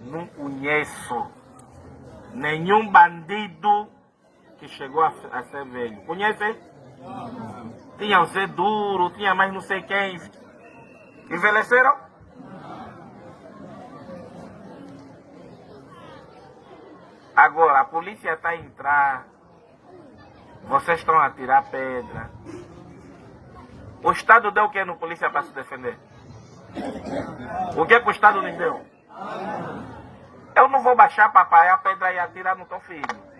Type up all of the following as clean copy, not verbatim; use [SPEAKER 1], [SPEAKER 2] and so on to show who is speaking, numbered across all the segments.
[SPEAKER 1] Não conheço nenhum bandido que chegou a ser velho. Conhece? Tinha o Zé Duro, tinha mais não sei quem. Envelheceram? Agora, a polícia está a entrar. Vocês estão a tirar pedra. O Estado deu o que no polícia para se defender? O que o Estado nos deu? Eu não vou baixar para apanhar a pedra e atirar no teu filho.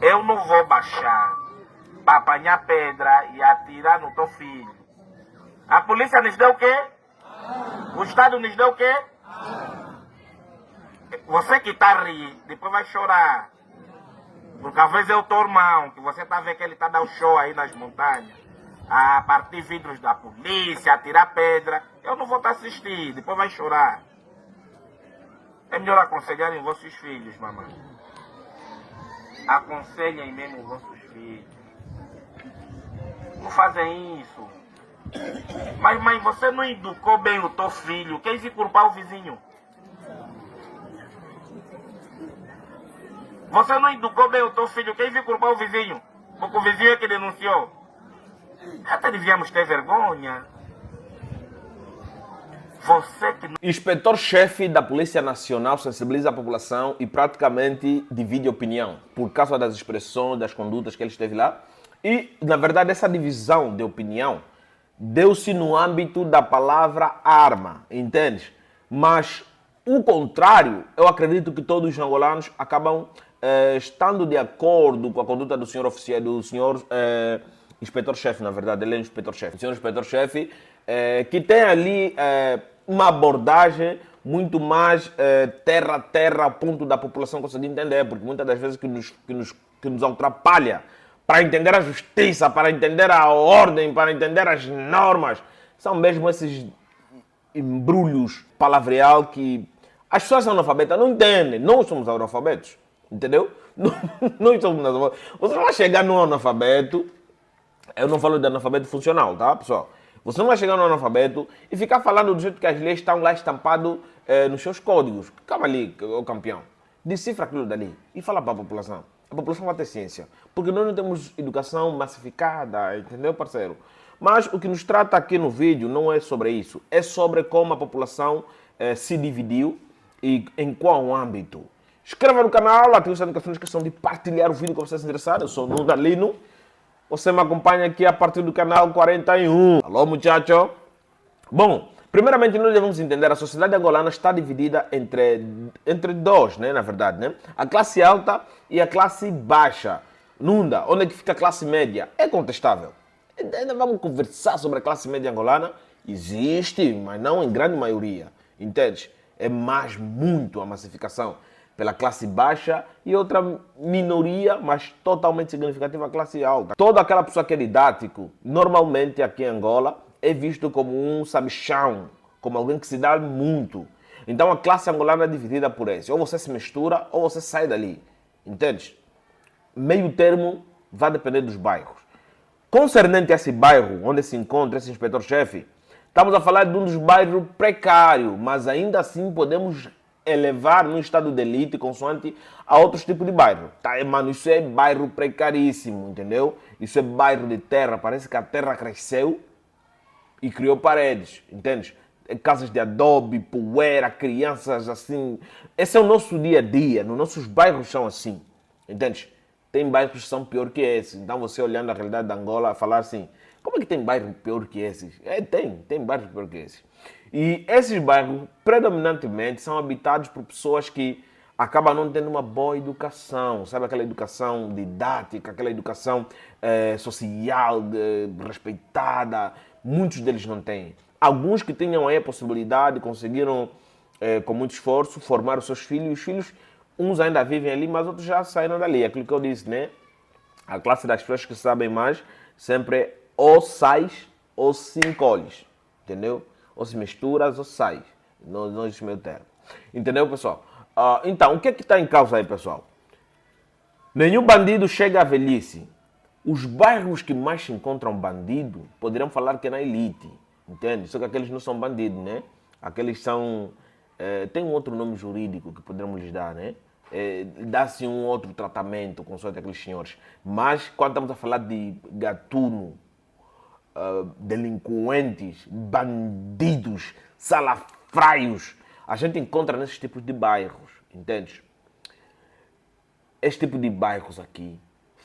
[SPEAKER 1] Eu não vou baixar para apanhar pedra e atirar no teu filho. A polícia nos deu o quê? O Estado nos deu o quê? Você que está a rir, depois vai chorar. Porque às vezes é o teu irmão, que você está vendo que ele está dando show aí nas montanhas, a partir vidros da polícia, a tirar pedra. Eu não vou estar assistir, depois vai chorar. É melhor aconselharem vossos filhos, mamãe. Aconselhem mesmo vossos filhos. Não fazem isso. Mas mãe, você não educou bem o teu filho. Quem se culpar o vizinho? Você não educou bem o teu filho. Quem se culpar o vizinho? Porque o vizinho é que denunciou. Até devíamos ter vergonha. Você que não...
[SPEAKER 2] Inspetor-chefe da Polícia Nacional sensibiliza a população e praticamente divide opinião por causa das expressões, das condutas que ele esteve lá. E, na verdade, essa divisão de opinião deu-se no âmbito da palavra arma, entende? Mas o contrário, eu acredito que todos os angolanos acabam estando de acordo com a conduta do senhor oficial, do senhor inspetor-chefe, na verdade, ele é inspetor-chefe. O senhor inspetor-chefe que tem ali uma abordagem muito mais terra a terra, a ponto da população conseguir entender, porque muitas das vezes que nos atrapalha para entender a justiça, para entender a ordem, para entender as normas, são mesmo esses embrulhos palavreal que as pessoas analfabetas não entendem. Nós somos analfabetos, entendeu? Nós somos analfabetos. Você não vai chegar no analfabeto, eu não falo de analfabeto funcional, tá, pessoal? Você não vai chegar no analfabeto e ficar falando do jeito que as leis estão lá estampadas nos seus códigos. Calma ali, ô campeão. Decifra aquilo dali e fala para a população. A população vai ter ciência. Porque nós não temos educação massificada, entendeu, parceiro? Mas o que nos trata aqui no vídeo não é sobre isso. É sobre como a população se dividiu e em qual âmbito. Inscreva no canal, ative as notificações, questão de partilhar o vídeo com vocês interessados. Eu sou o Nudalino. Você me acompanha aqui a partir do canal 41. Alô, muchacho. Bom, primeiramente nós devemos entender, a sociedade angolana está dividida entre dois, né, na verdade, né? A classe alta e a classe baixa. Nunda, onde é que fica a classe média? É contestável. Ainda vamos conversar sobre a classe média angolana? Existe, mas não em grande maioria. Entende? É mais muito a massificação pela classe baixa e outra minoria, mas totalmente significativa, a classe alta. Toda aquela pessoa que é didático, normalmente aqui em Angola, é visto como um sabichão, como alguém que se dá muito. Então a classe angolana é dividida por esse. Ou você se mistura, ou você sai dali. Entende? Meio termo vai depender dos bairros. Concernente a esse bairro onde se encontra esse inspetor-chefe, estamos a falar de um dos bairros precários, mas ainda assim podemos elevar no estado de elite consoante a outros tipos de bairro. Tá, mano, isso é bairro precaríssimo, entendeu? Isso é bairro de terra, parece que a terra cresceu e criou paredes, entende? Casas de adobe, poeira, crianças assim. Esse é o nosso dia a dia, nos nossos bairros são assim, entende? Tem bairros que são pior que esses. Então você olhando a realidade da Angola, falar assim, como é que tem bairro pior que esses? Tem bairros pior que esses. E esses bairros, predominantemente, são habitados por pessoas que acabam não tendo uma boa educação. Sabe aquela educação didática, aquela educação social, respeitada. Muitos deles não têm. Alguns que tinham aí a possibilidade, conseguiram, com muito esforço, formar os seus filhos. E os filhos, uns ainda vivem ali, mas outros já saíram dali. Aquilo que eu disse, né? A classe das pessoas que sabem mais, sempre ou sais ou se encolhes. Entendeu? Ou se misturas ou sais. Não existe meio termo. Entendeu, pessoal? Então, o que é que está em causa aí, pessoal? Nenhum bandido chega à velhice. Os bairros que mais se encontram bandido, poderiam falar que é na elite. Entende? Só que aqueles não são bandidos, né? Aqueles são... tem um outro nome jurídico que poderíamos lhes dar, né? Dá-se um outro tratamento com aqueles senhores. Mas quando estamos a falar de gatuno, delinquentes, bandidos, salafraios, a gente encontra nesses tipos de bairros, entende? Este tipo de bairros aqui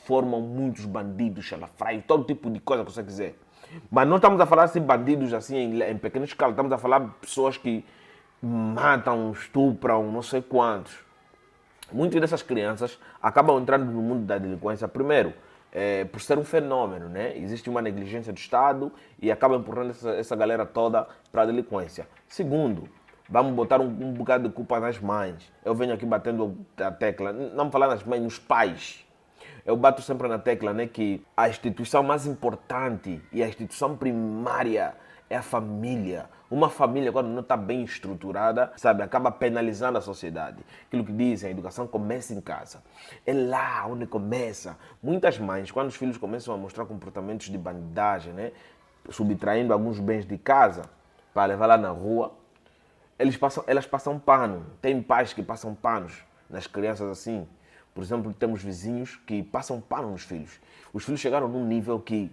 [SPEAKER 2] formam muitos bandidos, salafraios, todo tipo de coisa que você quiser. Mas não estamos a falar assim bandidos assim em pequena escala, estamos a falar de pessoas que matam, estupram, não sei quantos. Muitas dessas crianças acabam entrando no mundo da delinquência, primeiro, por ser um fenômeno, né? Existe uma negligência do Estado e acaba empurrando essa galera toda para a delinquência. Segundo, vamos botar um bocado de culpa nas mães. Eu venho aqui batendo a tecla, não falar nas mães, nos pais. Eu bato sempre na tecla, né, que a instituição mais importante e a instituição primária é a família. Uma família, quando não está bem estruturada, sabe, acaba penalizando a sociedade. Aquilo que dizem, a educação começa em casa. É lá onde começa. Muitas mães, quando os filhos começam a mostrar comportamentos de bandidagem, né, subtraindo alguns bens de casa para levar lá na rua, elas passam pano. Tem pais que passam panos nas crianças assim. Por exemplo, temos vizinhos que passam pano nos filhos. Os filhos chegaram num nível que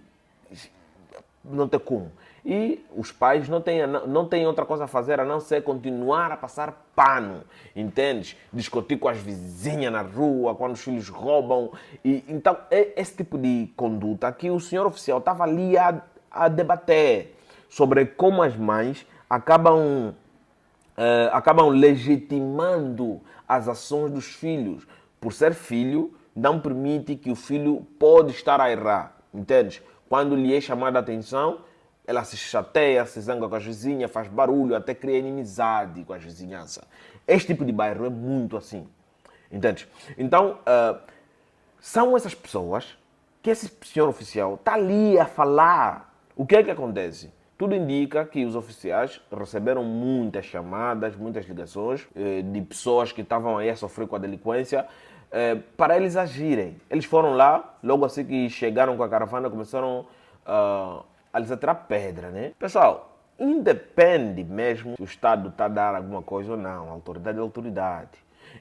[SPEAKER 2] não tem como. E os pais não têm outra coisa a fazer a não ser continuar a passar pano. Entende? Discutir com as vizinhas na rua, quando os filhos roubam. Então, é esse tipo de conduta que o senhor oficial estava ali a debater sobre como as mães acabam legitimando as ações dos filhos. Por ser filho, não permite que o filho pode estar a errar, entende? Quando lhe é chamada a atenção, ela se chateia, se zanga com a vizinha, faz barulho, até cria inimizade com a vizinhança. Este tipo de bairro é muito assim, entende? Então, são essas pessoas que esse senhor oficial está ali a falar. O que é que acontece? Tudo indica que os oficiais receberam muitas chamadas, muitas ligações de pessoas que estavam aí a sofrer com a delinquência para eles agirem. Eles foram lá, logo assim que chegaram com a caravana, começaram a lhes atirar pedra, né? Pessoal, independe mesmo se o Estado está a dar alguma coisa ou não. A autoridade é a autoridade.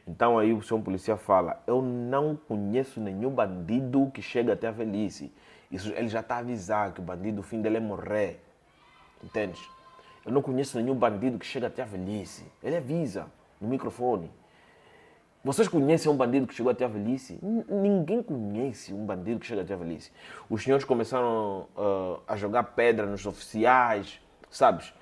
[SPEAKER 2] Então aí o senhor policial fala, eu não conheço nenhum bandido que chega até a velhice. Isso ele já está a avisar que o bandido, o fim dele é morrer. Entende? Eu não conheço nenhum bandido que chega até a velhice. Ele avisa no microfone. Vocês conhecem um bandido que chegou até a velhice? Ninguém conhece um bandido que chega até a velhice. Os senhores começaram a jogar pedra nos oficiais, sabes?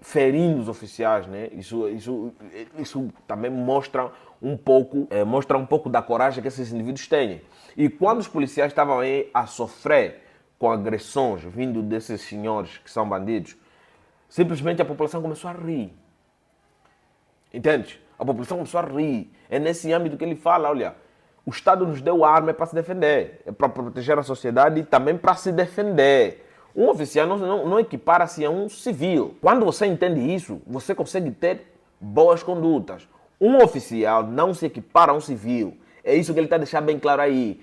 [SPEAKER 2] Ferindo os oficiais, né? Isso também mostra um pouco da coragem que esses indivíduos têm. E quando os policiais estavam aí a sofrer com agressões vindo desses senhores que são bandidos, simplesmente a população começou a rir. Entende? A população começou a rir. É nesse âmbito que ele fala, olha, o Estado nos deu arma para se defender, é para proteger a sociedade e também para se defender. Um oficial não equipara-se a um civil. Quando você entende isso, você consegue ter boas condutas. Um oficial não se equipara a um civil. É isso que ele está deixando bem claro aí.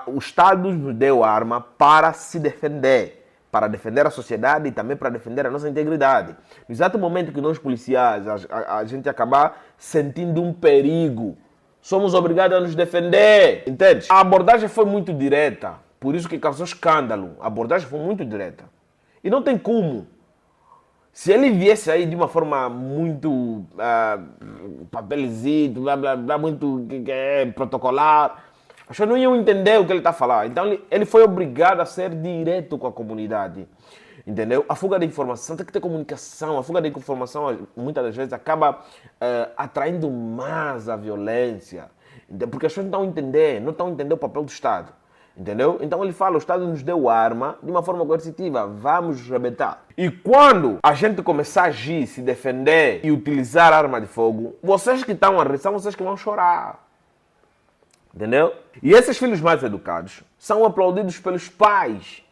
[SPEAKER 2] O Estado nos deu arma para se defender, para defender a sociedade e também para defender a nossa integridade. No exato momento que nós policiais, a gente acabar sentindo um perigo, somos obrigados a nos defender, entende? A abordagem foi muito direta, por isso que causou escândalo. A abordagem foi muito direta. E não tem como. Se ele viesse aí de uma forma muito papelzito, blá blá blá, muito protocolar, as pessoas não iam entender o que ele está a falar. Então ele foi obrigado a ser direto com a comunidade. Entendeu? A fuga de informação, tem que ter comunicação. A fuga de informação muitas das vezes acaba atraindo mais a violência. Porque as pessoas não estão a entender o papel do Estado. Entendeu? Então ele fala, o Estado nos deu arma de uma forma coercitiva, vamos rebentar. E quando a gente começar a agir, se defender e utilizar arma de fogo, vocês que estão a rir, são vocês que vão chorar. Entendeu? E esses filhos mais educados são aplaudidos pelos pais.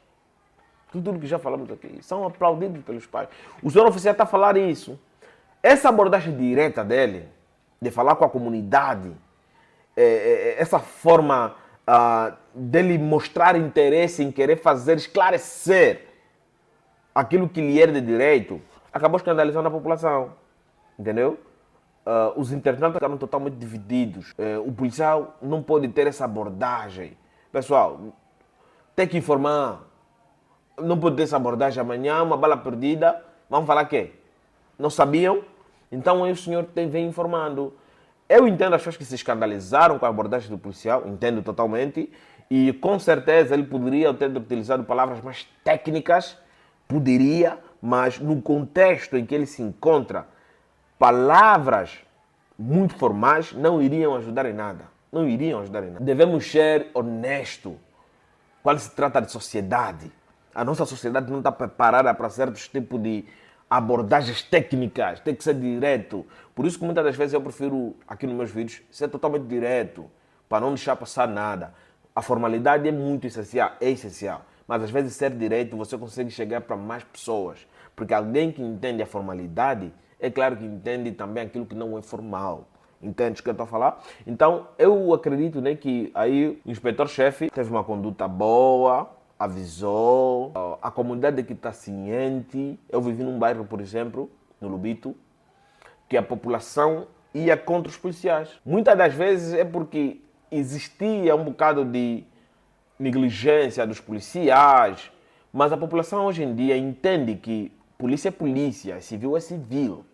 [SPEAKER 2] Tudo que já falamos aqui, são aplaudidos pelos pais. O senhor oficial está a falar isso. Essa abordagem direta dele, de falar com a comunidade, essa forma dele mostrar interesse em querer fazer esclarecer aquilo que lhe era de direito, acabou escandalizando a população, entendeu? Os internautas ficaram totalmente divididos. O policial não pode ter essa abordagem. Pessoal, tem que informar. Não pode ter essa abordagem amanhã, uma bala perdida. Vamos falar quê? Não sabiam? Então aí o senhor vem informando. Eu entendo as pessoas que se escandalizaram com a abordagem do policial, entendo totalmente. E com certeza ele poderia ter utilizado palavras mais técnicas, poderia, mas no contexto em que ele se encontra, palavras muito formais não iriam ajudar em nada. Não iriam ajudar em nada. Devemos ser honestos quando se trata de sociedade. A nossa sociedade não está preparada para certos tipos de abordagens técnicas. Tem que ser direto. Por isso que muitas das vezes eu prefiro, aqui nos meus vídeos, ser totalmente direto, para não deixar passar nada. A formalidade é muito essencial, é essencial. Mas às vezes ser direto você consegue chegar para mais pessoas. Porque alguém que entende a formalidade, é claro que entende também aquilo que não é formal. Entende o que eu estou a falar? Então, eu acredito, né, que aí o inspetor-chefe teve uma conduta boa, avisou, a comunidade que está ciente. Eu vivi num bairro, por exemplo, no Lubito, que a população ia contra os policiais. Muitas das vezes é porque existia um bocado de negligência dos policiais, mas a população hoje em dia entende que polícia é polícia, civil é civil.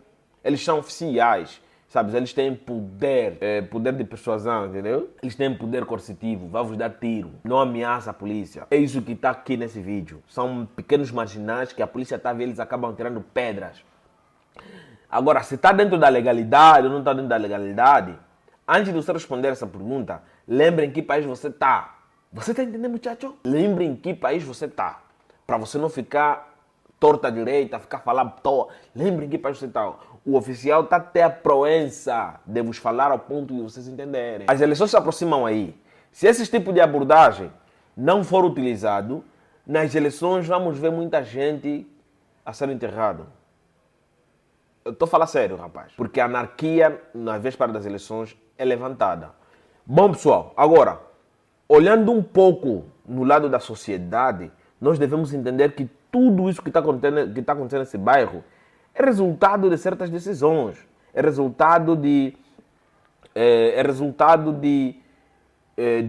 [SPEAKER 2] Eles são oficiais, sabes? Eles têm poder, poder de persuasão, entendeu? Eles têm poder coercitivo, vai vos dar tiro, não ameaça a polícia. É isso que está aqui nesse vídeo. São pequenos marginais que a polícia está vendo, eles acabam tirando pedras. Agora, se está dentro da legalidade ou não está dentro da legalidade, antes de você responder essa pergunta, lembre em que país você está. Você está entendendo, muchacho? Lembre em que país você está. Para você não ficar torta à direita, ficar falando à toa. Lembre em que país você está. O oficial está até a proença de vos falar ao ponto de vocês entenderem. As eleições se aproximam aí. Se esse tipo de abordagem não for utilizado, nas eleições vamos ver muita gente a ser enterrado. Eu estou a falar sério, rapaz. Porque a anarquia, na véspera das eleições, é levantada. Bom, pessoal, agora, olhando um pouco no lado da sociedade, nós devemos entender que tudo isso que está acontecendo nesse bairro é resultado de certas decisões. É resultado de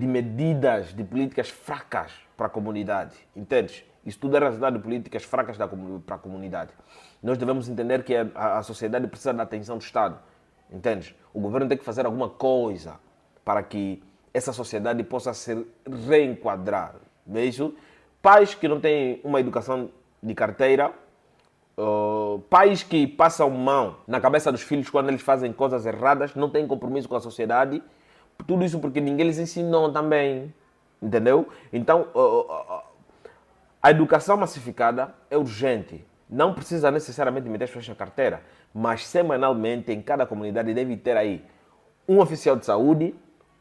[SPEAKER 2] medidas, de políticas fracas para a comunidade. Entende? Isso tudo é resultado de políticas fracas para a comunidade. Nós devemos entender que a sociedade precisa da atenção do Estado. Entende? O governo tem que fazer alguma coisa para que essa sociedade possa se reenquadrar. Vejo pais que não têm uma educação de carteira, pais que passam mão na cabeça dos filhos quando eles fazem coisas erradas, não têm compromisso com a sociedade. Tudo isso porque ninguém lhes ensinou também. Entendeu? Então, a educação massificada é urgente. Não precisa necessariamente meter as pessoas na carteira, mas semanalmente em cada comunidade deve ter aí um oficial de saúde,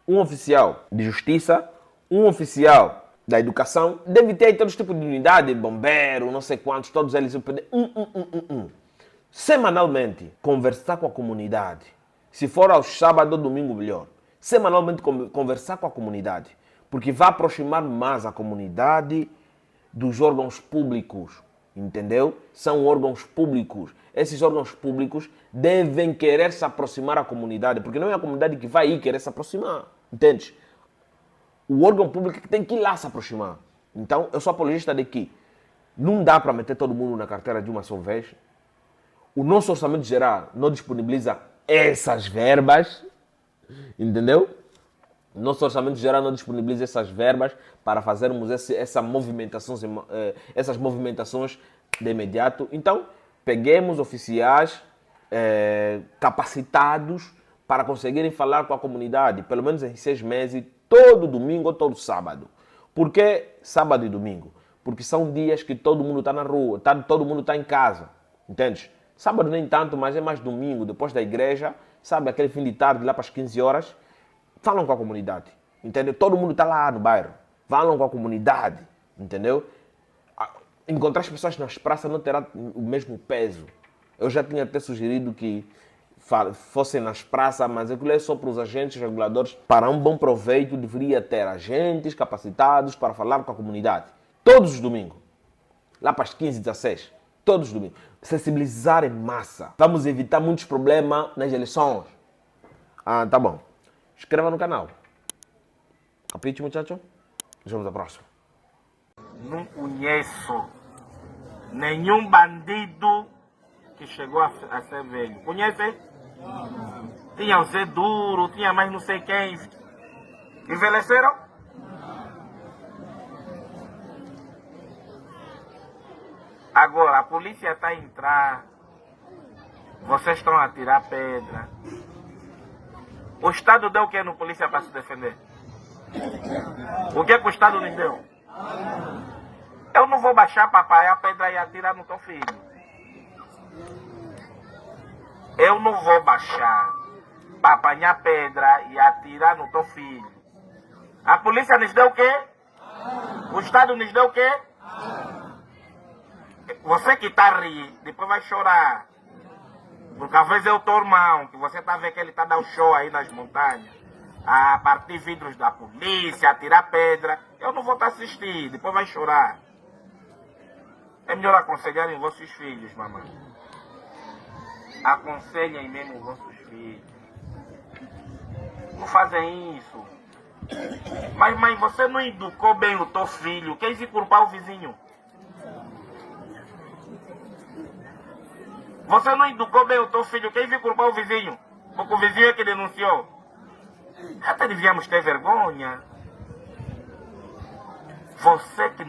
[SPEAKER 2] um oficial de justiça, um oficial da educação, deve ter aí todos os tipos de unidade, bombeiro, não sei quantos, todos eles. Semanalmente, conversar com a comunidade. Se for aos sábados ou domingo, melhor. Semanalmente, conversar com a comunidade. Porque vai aproximar mais a comunidade dos órgãos públicos. Entendeu? São órgãos públicos. Esses órgãos públicos devem querer se aproximar à comunidade, porque não é a comunidade que vai ir querer se aproximar. Entende? O órgão público que tem que ir lá se aproximar. Então, eu sou apologista de que não dá para meter todo mundo na carteira de uma só vez. O nosso orçamento geral não disponibiliza essas verbas. Entendeu? Nosso orçamento geral não disponibiliza essas verbas para fazermos essas movimentações de imediato. Então, peguemos oficiais capacitados para conseguirem falar com a comunidade, pelo menos em 6 meses, todo domingo ou todo sábado. Por que sábado e domingo? Porque são dias que todo mundo está na rua, todo mundo está em casa. Entende? Sábado nem tanto, mas é mais domingo, depois da igreja, sabe, aquele fim de tarde, lá para as 15 horas, falam com a comunidade, entendeu? Todo mundo está lá no bairro, falam com a comunidade, entendeu? Encontrar as pessoas nas praças não terá o mesmo peso. Eu já tinha até sugerido que fossem nas praças, mas aquilo é só para os agentes reguladores. Para um bom proveito, deveria ter agentes capacitados para falar com a comunidade. Todos os domingos, lá para as 15, 16. todos os domingos. Sensibilizar em massa. Vamos evitar muitos problemas nas eleições. Tá bom. Inscreva no canal. Capiche, muchacho? Nos vemos na próxima.
[SPEAKER 1] Não conheço nenhum bandido que chegou a ser velho. Conhece? Tinha o Zé Duro, tinha mais não sei quem. Envelheceram? Agora, a polícia está a entrar. Vocês estão a tirar pedra. O Estado deu o que no polícia para se defender? O que o Estado nos deu? Eu não vou baixar para apanhar a pedra e atirar no teu filho. Eu não vou baixar para apanhar pedra e atirar no teu filho. A polícia nos deu o quê? O Estado nos deu o quê? Você que está a rir, depois vai chorar. Porque às vezes é o teu irmão, que você está vendo que ele está dando show aí nas montanhas, a partir vidros da polícia, a tirar pedra. Eu não vou estar assistindo, depois vai chorar. É melhor aconselharem vossos filhos, mamãe. Aconselhem mesmo vossos filhos. Não fazem isso. Mas mãe, você não educou bem o teu filho. Quer ir culpar o vizinho? Você não educou bem o teu filho. Quem viu culpar o vizinho? Porque o vizinho é que denunciou. Até devíamos ter vergonha. Você que